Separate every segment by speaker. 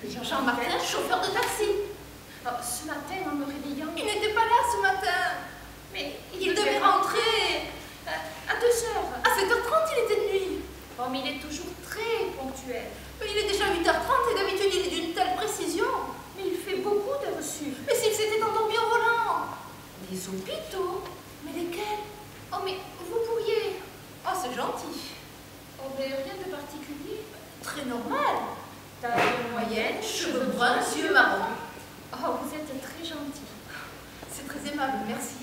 Speaker 1: Jean-Martin, chauffeur de taxi. Oh, ce matin, en me réveillant... Il n'était pas là ce matin. Mais il devait rentrer à 2h. À 7h30, il était de nuit. Oh, mais il est toujours très ponctuel. Mais il est déjà 8h30 et d'habitude, il est d'une telle précision. Mais il fait beaucoup de reçus. Mais s'il s'était endormi au volant. Des hôpitaux. Mais lesquels? Oh, mais vous pourriez... Oh, c'est gentil. Oh, mais rien de particulier. Très normal. Taille moyenne, cheveux bruns, yeux marrons. Oh, vous êtes très gentil. C'est très aimable, merci.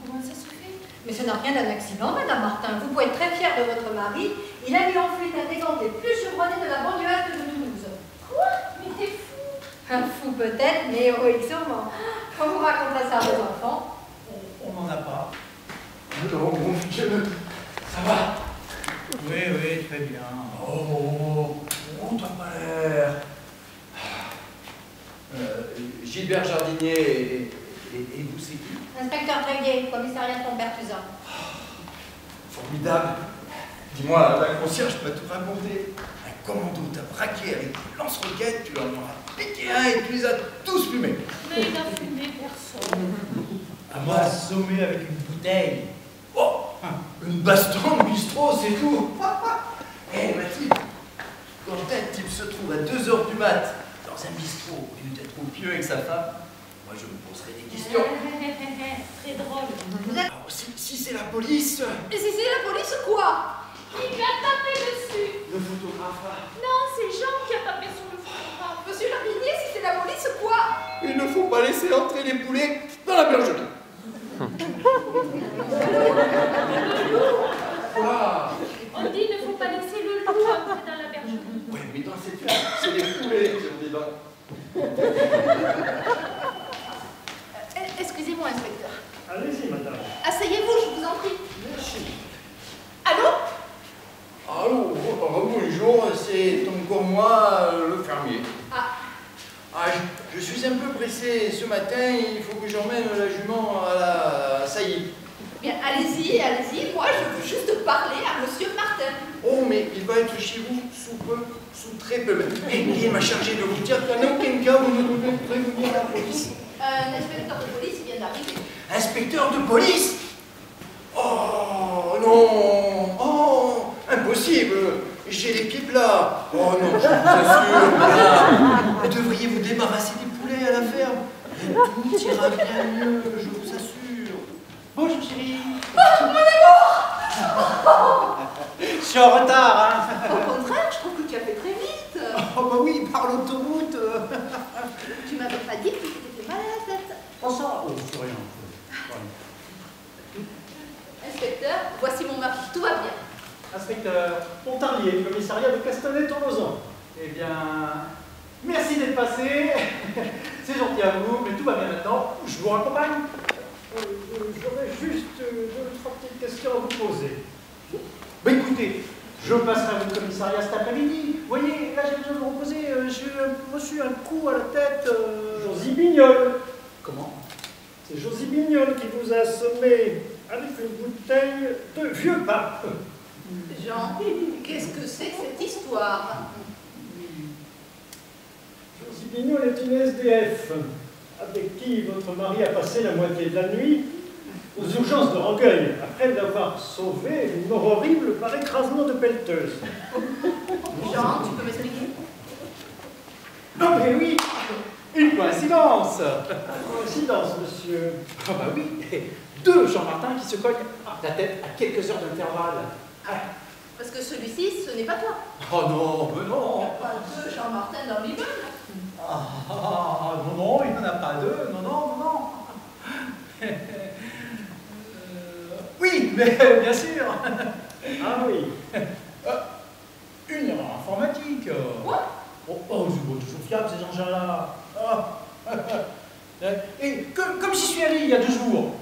Speaker 1: Comment ça se fait?
Speaker 2: Mais ce n'a rien d'un accident, Madame Martin. Vous pouvez être très fière de votre mari. Il a mis en fuite un des gangs les plus chevronnés de la banlieue est de Toulouse.
Speaker 1: Quoi? Mais t'es fou?
Speaker 2: Un fou peut-être, mais héroïque sûrement. Quand vous raconterez ça à vos enfants.
Speaker 3: On n'en a pas.
Speaker 4: Non, mon Dieu, ça va?
Speaker 3: Oui, oui, très bien.
Speaker 4: Oh, ta mère. Gilbert Jardinier, et vous, c'est qui?
Speaker 2: Inspecteur Tréguier, commissariat de Combertuzan.
Speaker 4: Formidable. Dis-moi, la concierge peut tout raconter. Un commando t'a braqué avec des lance-roquettes, tu leur en as piqué un et tu les as tous fumés.
Speaker 1: Mais il a fumé personne.
Speaker 3: À moi, assommé avec une bouteille.
Speaker 4: Oh, une baston de bistrot, c'est tout. Hé, Mathilde, quand un type se trouve à 2h du mat dans un bistrot, au lieu d'être au pieu avec sa femme, moi je me poserai des questions.
Speaker 1: Très drôle.
Speaker 4: Alors, si c'est la police,
Speaker 1: Et si c'est la police, quoi? Il lui a tapé dessus.
Speaker 4: le photographe,
Speaker 1: Non, c'est Jean qui a tapé sur le photographe. Monsieur Jardinier, si c'est la police, quoi?
Speaker 4: il ne faut pas laisser entrer les poulets dans la bergerie. Quoi?
Speaker 1: On dit qu'il ne faut pas laisser le loup entrer dans la bergerie.
Speaker 4: Ouais, mais dans cette ferme, c'est les poulets qui ont des dents.
Speaker 1: Excusez-moi, inspecteur.
Speaker 5: Allez-y, madame.
Speaker 1: Asseyez-vous, je vous en prie.
Speaker 5: Merci.
Speaker 1: Allô?
Speaker 4: Allô, bonjour, c'est encore moi, le fermier. Je suis un peu pressé ce matin, il faut que j'emmène la jument à la saillie.
Speaker 1: Bien, allez-y, allez-y. Moi, je veux juste parler à monsieur Martin.
Speaker 4: Oh, mais il va être chez vous sous peu, sous très peu. Et il m'a chargé de vous dire qu'en aucun cas vous ne devez prévenir la police.
Speaker 1: Un inspecteur de police vient d'arriver.
Speaker 4: Inspecteur de police? Oh non! Oh, impossible! J'ai les pieds plats! Oh non, je vous assure! Madame, vous devriez vous débarrasser des poulets à la ferme. Et tout ira bien mieux, je vous assure.
Speaker 3: Bonjour, chérie.
Speaker 1: Oh, mon amour!
Speaker 3: Je suis en retard, hein.
Speaker 1: Au contraire, je trouve que tu as fait très vite.
Speaker 3: Oh, bah oui, par l'autoroute.
Speaker 1: Tu m'avais pas dit que tu t'étais mal à la tête.
Speaker 3: Oh, ça, oh, c'est rien.
Speaker 1: Inspecteur, voici mon mari. Tout va bien.
Speaker 5: Inspecteur Pontarlier, commissariat de Castanet-Tolosan. Eh bien, merci d'être passé. C'est gentil à vous, mais tout va bien maintenant. Je vous raccompagne. J'aurais juste 2-3 petites questions à vous poser. Bah écoutez, je passerai à votre commissariat cet après-midi. Vous voyez, là j'ai besoin de me reposer. J'ai reçu un coup à la tête. Josie Bignol. Comment? C'est Josie Bignol qui vous a assommé avec une bouteille de vieux pape.
Speaker 1: Jean, qu'est-ce que c'est que cette histoire?
Speaker 5: Josie Bignol est une SDF avec qui votre mari a passé la moitié de la nuit aux urgences de Rangueil, après l'avoir sauvé d'une mort horrible par écrasement de pelleteuse.
Speaker 1: Jean, tu peux m'expliquer?
Speaker 5: Non mais oui, une coïncidence. Coïncidence, monsieur.
Speaker 3: Ah bah oui, deux Jean-Martin qui se cognent la tête à quelques heures d'intervalle.
Speaker 1: Parce que celui-ci, ce n'est pas toi.
Speaker 3: Oh non, mais
Speaker 1: Il n'y
Speaker 3: non.
Speaker 1: a pas deux Jean-Martin dans l'immeuble.
Speaker 3: Non, non, il n'y en a pas deux, non, non, non. Oui, mais bien sûr.
Speaker 5: Ah oui.
Speaker 3: Une erreur informatique.
Speaker 1: Quoi?
Speaker 3: Oh, c'est bon, toujours fiable ces engins-là. Et comme j'y suis allé il y a 2 jours,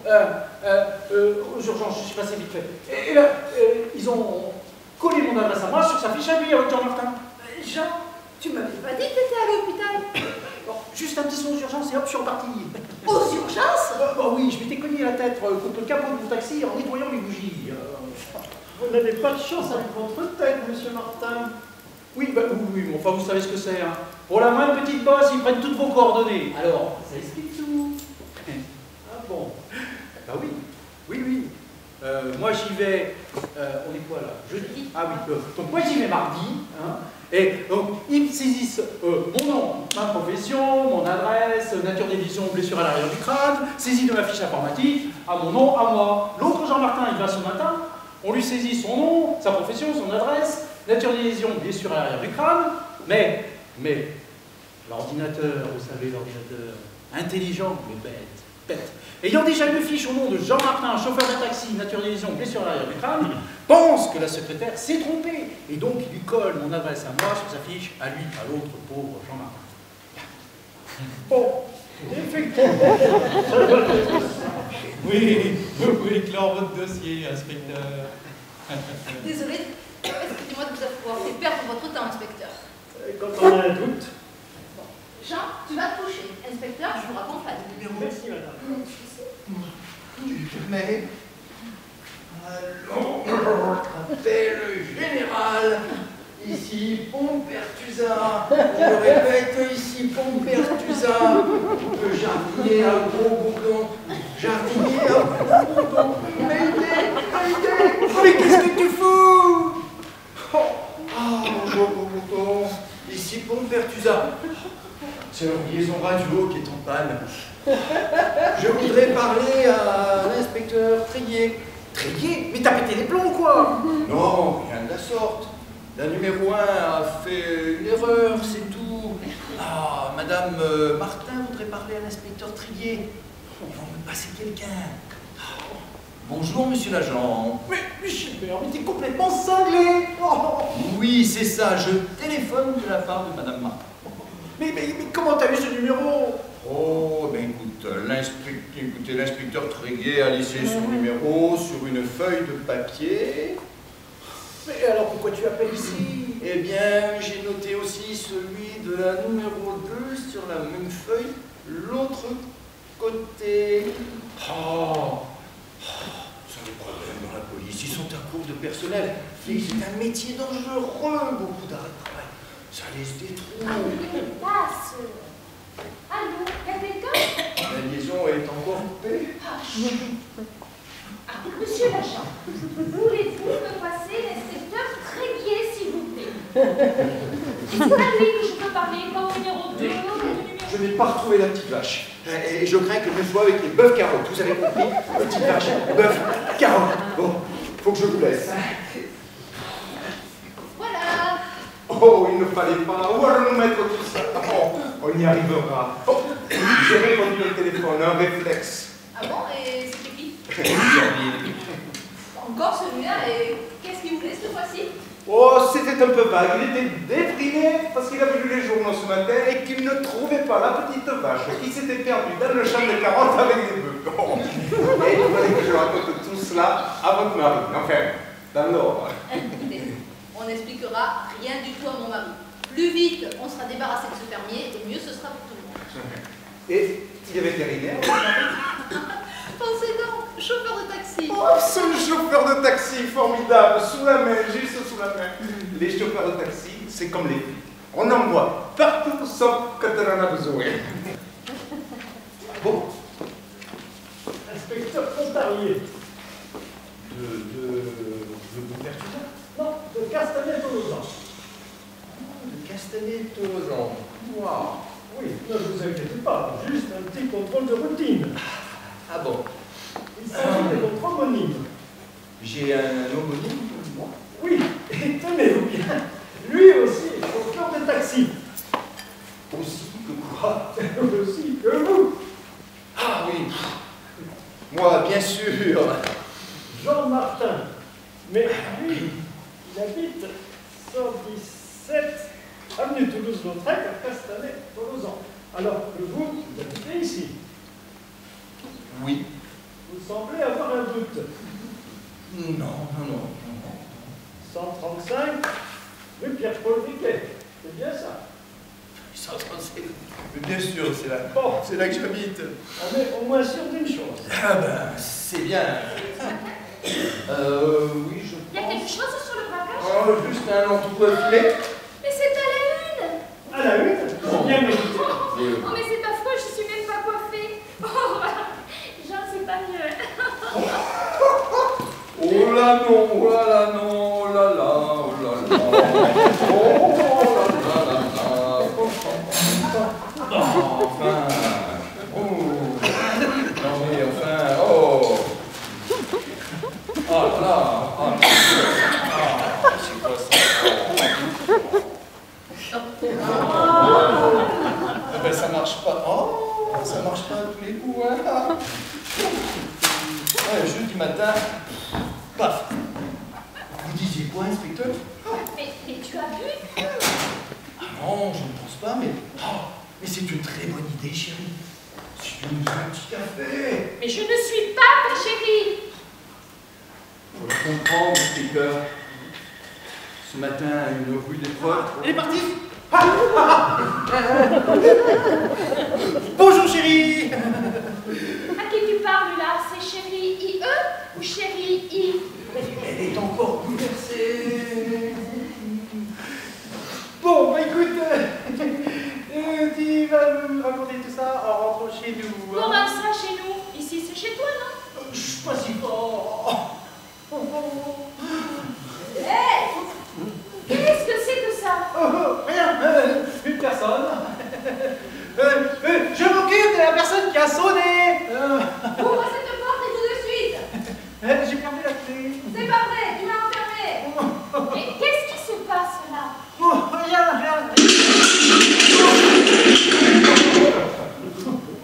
Speaker 3: aux urgences, je suis passé vite fait. Et là, ils ont collé mon adresse à moi sur sa fiche à lui avec Jean-Martin.
Speaker 1: Jean, tu m'avais pas dit que tu étais à l'hôpital.
Speaker 3: Bon, juste un petit son aux urgences et hop, je suis reparti.
Speaker 1: Aux urgences?
Speaker 3: Bah oui, je m'étais cogné la tête contre le capot de mon taxi en nettoyant les bougies.
Speaker 5: Vous n'avez pas de chance avec votre tête, monsieur Martin.
Speaker 3: Oui, bah, oui, mais enfin, vous savez ce que c'est, hein. Pour la moindre petite bosse, ils prennent toutes vos coordonnées. Alors, ça explique tout. Ah bon? Bah oui, oui, oui. Moi, j'y vais... on est quoi, là? Jeudi? Ah oui, donc moi, j'y vais mardi, hein. Et donc, ils me saisissent mon nom, ma profession, mon adresse, nature des lésions, blessure à l'arrière du crâne, saisie de ma fiche informatique, à mon nom, à moi. L'autre Jean-Martin, il va ce matin, on lui saisit son nom, sa profession, son adresse, nature des lésions, blessure à l'arrière du crâne, mais, l'ordinateur, vous savez, l'ordinateur, intelligent, mais bête. Ayant déjà une fiche au nom de Jean-Martin, chauffeur de taxi, nature des lésions, blessure à l'arrière du crâne, pense que la secrétaire s'est trompée. Et donc, il lui colle mon adresse à moi sur sa fiche, à lui, à l'autre pauvre Jean-Martin.
Speaker 5: Bon, effectivement.
Speaker 6: Oui, vous pouvez clore votre dossier, inspecteur.
Speaker 1: Désolée, excusez-moi de vous avoir fait perdre votre temps, inspecteur.
Speaker 5: Quand on a un doute.
Speaker 1: Jean, tu vas te coucher. Inspecteur, je vous raccompagne.
Speaker 5: Merci, madame.
Speaker 4: Tu le permets? Allons, appelle le général. Ici, Pompertusa. Je répète, ici, Pompertusa. Le jardinier à gros bourdon. Jardinier à gros bourdon. Maïdé. Mais qu'est-ce que tu fous? Gros bourdon. Ici, Pompertusa. C'est une liaison radio qui est en panne. Je voudrais parler à l'inspecteur Tréguier.
Speaker 3: Tréguier? Mais t'as pété les plombs, quoi!
Speaker 4: Non, rien de la sorte. La numéro 1 a fait une erreur, c'est tout. Ah, Madame Martin voudrait parler à l'inspecteur Tréguier. Ils vont me passer quelqu'un. Bonjour, monsieur l'agent.
Speaker 3: Mais Gilbert, mais t'es complètement cinglé! Oh.
Speaker 4: Oui, c'est ça, je téléphone de la part de Madame Martin.
Speaker 3: Mais comment t'as eu ce numéro?
Speaker 4: Oh, ben écoutez, l'inspecteur Tréguier a laissé son numéro sur une feuille de papier.
Speaker 3: Mais alors pourquoi tu appelles ici?
Speaker 4: Eh bien, j'ai noté aussi celui de la numéro 2 sur la même feuille, l'autre côté. Ça les problèmes dans la police, ils sont à court de personnel. C'est un métier dangereux, beaucoup d'arrêt de travail. Ça laisse des trous.
Speaker 1: Passe. Allô, y a quelqu'un?
Speaker 4: La liaison est encore coupée.
Speaker 1: Monsieur l'agent, voulez-vous me passer l'inspecteur Tréguier, s'il vous plaît? C'est à lui que je peux parler, pas au numéro 2.
Speaker 4: Je n'ai pas retrouvé la petite vache. Et je crains que je sois avec les bœufs carottes. Vous avez compris? Petite vache, bœuf, carotte. Bon, faut que je vous laisse.
Speaker 1: Voilà.
Speaker 4: Oh, il ne fallait pas. Où allons-nous mettre tout ça? Oh, on y arrivera. Oh, j'ai répondu au téléphone, un réflexe.
Speaker 1: Ah bon, et c'était qui? Encore celui-là, et qu'est-ce qu'il voulait cette fois-ci?
Speaker 7: Oh, c'était un peu vague. Il était déprimé parce qu'il avait lu les journaux ce matin et qu'il ne trouvait pas la petite vache qui s'était perdue dans le champ de carottes avec des bœufs. Oh. Et il fallait que je raconte tout cela à votre mari. Enfin, dans l'ordre.
Speaker 1: Écoutez, on n'expliquera rien du tout à mon mari. Plus vite on sera débarrassé de ce fermier, et mieux ce sera pour tout le monde.
Speaker 7: Et il est vétérinaire.
Speaker 1: Pensez donc, chauffeur de taxi.
Speaker 7: Oh, ce chauffeur de taxi formidable, sous la main, juste sous la main. Les chauffeurs de taxi, c'est comme les filles. On en voit partout sauf quand on en a besoin.
Speaker 5: Bon. Inspecteur Pontarier.
Speaker 7: De Pompertusa?
Speaker 5: Non, de Castanet-Tolosan.
Speaker 4: De Castanet-Tolosan. Waouh.
Speaker 5: Oui, ne vous inquiétez pas, juste un petit contrôle de routine.
Speaker 4: Ah bon?
Speaker 5: Il s'agit de votre homonyme.
Speaker 4: J'ai un homonyme? Moi?
Speaker 5: Oui, et tenez-vous bien, lui aussi est chauffeur de taxi.
Speaker 4: Aussi que quoi?
Speaker 5: Aussi que vous.
Speaker 4: Ah oui. Moi, bien sûr.
Speaker 5: Jean Martin. Mais lui, il habite 117 avenue Toulouse-Lautrec à Castanet-Tolosan. Alors que vous habitez ici.
Speaker 4: Oui.
Speaker 5: Vous semblez avoir un doute.
Speaker 4: Non.
Speaker 5: 135 rue Pierre-Paul Riquet. C'est bien ça.
Speaker 4: 135. Mais bien sûr, c'est là.
Speaker 5: Bon,
Speaker 4: C'est là que j'habite.
Speaker 5: on est au moins sûr d'une chose.
Speaker 4: Ah ben, c'est bien. Oui, je
Speaker 1: Il y a quelque chose sur le braquage?
Speaker 4: Oh, juste un entouré filet.
Speaker 1: Mais
Speaker 4: là non, oh là là non, oh là là, oh là là. Oh là là là. Oh, enfin. Oh. Non mais enfin, oh. Oh là là. Oh, c'est quoi ça? Ah ben ça marche pas. Oh, ça marche pas à tous les coups, hein. Ouais, jeudi matin, paf. Vous disiez quoi, inspecteur?
Speaker 1: Mais tu as vu?
Speaker 4: Ah non, je ne pense pas, mais... Oh, mais c'est une très bonne idée, chérie. Si tu nous fais un petit café.
Speaker 1: Mais je ne suis pas ta chérie.
Speaker 4: Faut le comprendre, inspecteur. Ce matin, à une rue d'épreuve...
Speaker 5: Il est parti. Bonjour chérie.
Speaker 1: À qui tu parles là? C'est chérie IE ou chérie I?
Speaker 4: Elle est encore bouleversée.
Speaker 5: Bon, bah écoute, tu vas nous raconter tout ça en rentrant chez nous.
Speaker 1: Comment ça chez nous? Ici c'est chez toi, non?
Speaker 5: Je suis pas si fort.
Speaker 1: Hé! Qu'est-ce que c'est que ça?
Speaker 5: Rien, une personne. Je m'occupe de la personne qui a sonné.
Speaker 1: Ouvre cette porte et tout de suite!
Speaker 5: J'ai perdu la clé.
Speaker 1: C'est pas vrai, tu m'as enfermé! Mais qu'est-ce qui se passe là?
Speaker 5: Rien.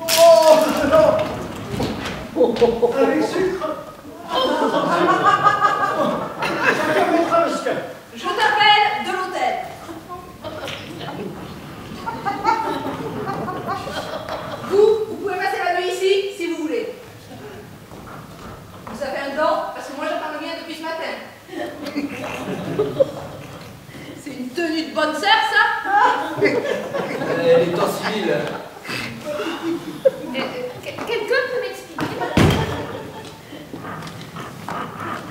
Speaker 5: Oh non. Avec sucre. Chacun mettra le sien.
Speaker 2: Je t'appelle de l'hôtel. Vous pouvez passer la nuit ici, si vous voulez. Vous avez un temps, parce que moi j'attends le mien depuis ce matin. C'est une tenue de bonne sœur, ça?
Speaker 4: Elle est en civil.
Speaker 1: Quelqu'un peut m'expliquer?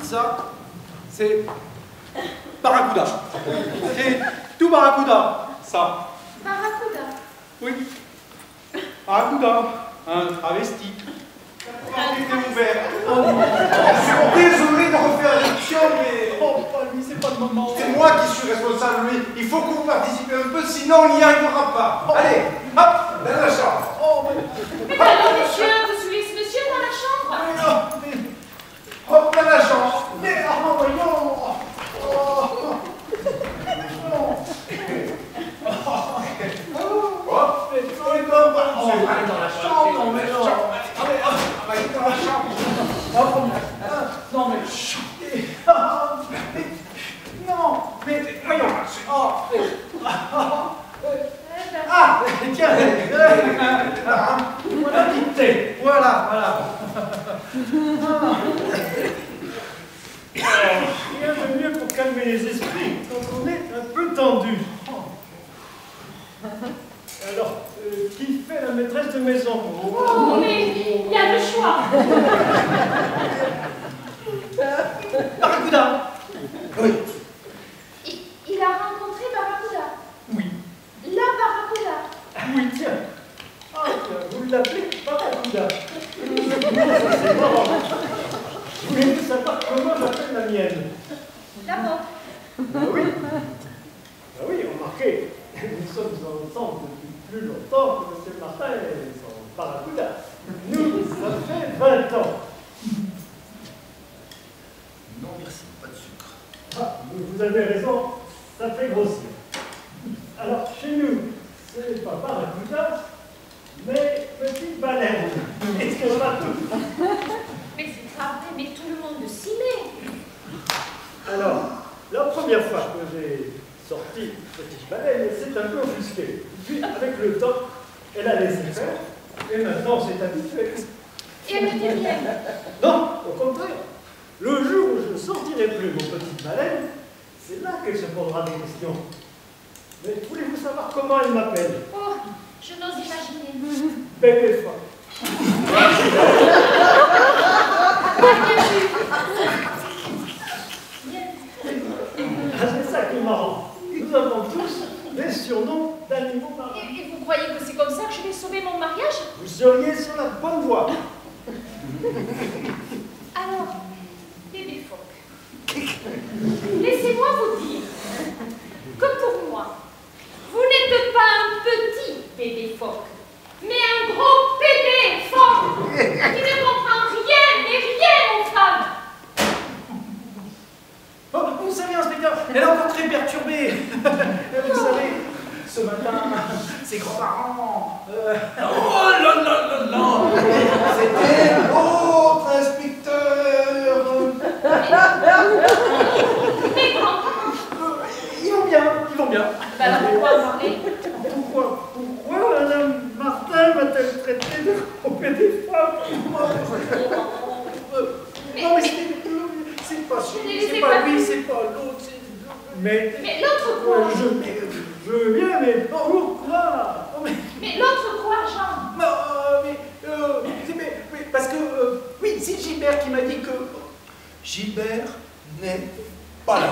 Speaker 5: Ça, c'est Barracuda. C'est tout Barracuda, ça.
Speaker 1: Barracuda.
Speaker 5: Oui. Barracuda, un travesti.
Speaker 7: Était ouvert. Je suis désolé de refaire l'émission, mais
Speaker 5: Oh, pas lui, c'est pas le moment.
Speaker 7: c'est moi qui suis responsable, lui. Il faut que vous participez un peu, sinon on n'y arrivera pas. Allez, hop, dans la chambre.
Speaker 5: Oh,
Speaker 1: Mais alors, monsieur, vous suivez ce monsieur dans la chambre?
Speaker 5: mais non, mais...
Speaker 7: Hop, dans la chambre.
Speaker 5: Mais, oh, voyons. Oh, non.
Speaker 7: Hop,
Speaker 5: Mais, oh, mais non, bah, oh,
Speaker 7: allez dans la chambre.
Speaker 5: non, mais non.
Speaker 7: Allez dans la chambre.
Speaker 5: Non, mais... Non, mais voyons. Oh, ah, tiens. Voilà, dictée. Voilà. Rien de mieux pour calmer les esprits quand on est un peu tendu. Alors, qui fait la maîtresse de maison?
Speaker 1: Oh, mais il y a le choix.
Speaker 5: Barracuda.
Speaker 4: Oui.
Speaker 1: Il a rencontré Barracuda.
Speaker 5: Oui.
Speaker 1: La Barracuda.
Speaker 5: Oui, tiens. Ah, tiens, vous l'appelez Barracuda. C'est marrant. Vous voulez savoir comment j'appelle la mienne?
Speaker 1: La vôtre.
Speaker 5: Oui. Ah oui, remarquez, nous sommes ensemble depuis plus longtemps que M. Martin et son Barracuda. Nous, ça fait 20 ans.
Speaker 4: Non, merci, pas de sucre.
Speaker 5: Ah, vous avez raison, ça fait grossir. Alors, chez nous, ce n'est pas Barracuda, mais petite baleine. Est-ce qu'on va tout?
Speaker 1: Mais c'est pas vrai, mais tout le monde s'y met.
Speaker 5: Alors, la première fois que j'ai sorti petite baleine, elle s'est un peu offusquée. Puis, avec le temps, elle a laissé faire, et maintenant, c'est habitué.
Speaker 1: Et elle ne dit rien.
Speaker 5: Non, au contraire. Le jour où je ne sortirai plus mon petite baleine, c'est là qu'elle se posera des questions. Mais voulez-vous savoir comment elle m'appelle?
Speaker 1: Oh, je n'ose imaginer.
Speaker 5: Bébé fois. C'est ça qui est marrant. Nous avons tous des surnoms d'animaux marins.
Speaker 1: Et vous croyez que c'est comme ça que je vais sauver mon mariage?
Speaker 5: Vous seriez sur la bonne voie.
Speaker 1: Alors, bébé phoque, Laissez-moi vous dire que pour moi, vous n'êtes pas un petit bébé phoque, mais un gros bébé phoque qui ne comprend rien et rien aux femmes.
Speaker 3: Oh, vous savez, inspecteur, elle est encore très perturbée. Vous savez, ce matin, ses grands-parents...
Speaker 4: Oh là là là là! C'était l'autre inspecteur!
Speaker 1: Mes grands-parents.
Speaker 3: Ils vont bien, ils vont bien.
Speaker 1: Ben alors pourquoi en parler?
Speaker 5: Pourquoi Madame Martin m'a-t-elle traité de gros bébé phoque? Non, mais c'est pas lui, c'est pas l'autre. Mais
Speaker 1: l'autre quoi?
Speaker 5: je veux bien, mais pourquoi?
Speaker 1: Mais l'autre quoi, Jean?
Speaker 3: Mais parce que, oui, c'est Gilbert qui m'a dit que...
Speaker 4: Gilbert n'est pas là.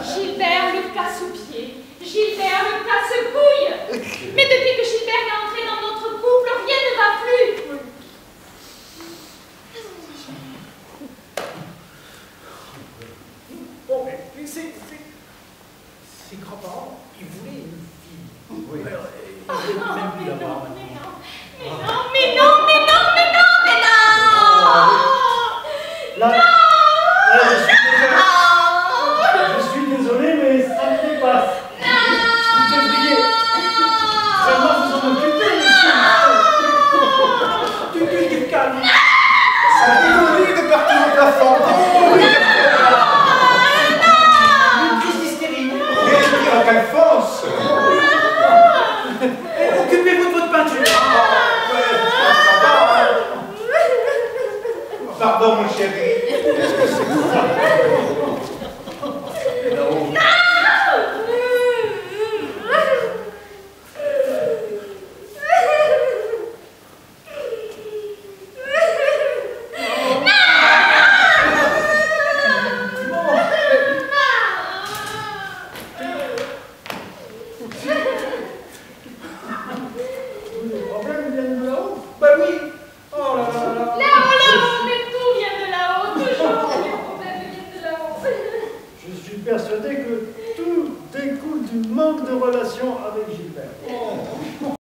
Speaker 1: Gilbert le casse-pied, Gilbert le casse-couille. Mais depuis que Gilbert est entré dans notre couple, rien ne va plus.
Speaker 3: Bon, mais ses grands-parents, ils voulaient une fille. Oui. Ils voulaient même plus l'avoir.
Speaker 1: Mais non!
Speaker 5: là, je suis désolé, mais ça me dépasse. Vous devriez vraiment vous en occuper, monsieur.
Speaker 3: Du calme.
Speaker 7: Ça évolue de partout au plafond.
Speaker 3: Une crise d'hystérie.
Speaker 7: Rien de pire qu'Alphonse.
Speaker 3: Occupez-vous de votre peinture.
Speaker 7: Pardon, mon chéri.
Speaker 5: Les problèmes viennent de là-haut.
Speaker 3: Bah oui. Oh là là là.
Speaker 1: Là-haut, mais tout vient de là-haut, toujours les problèmes viennent de là-haut.
Speaker 5: Je suis persuadé que tout découle du manque de relation avec Gilbert.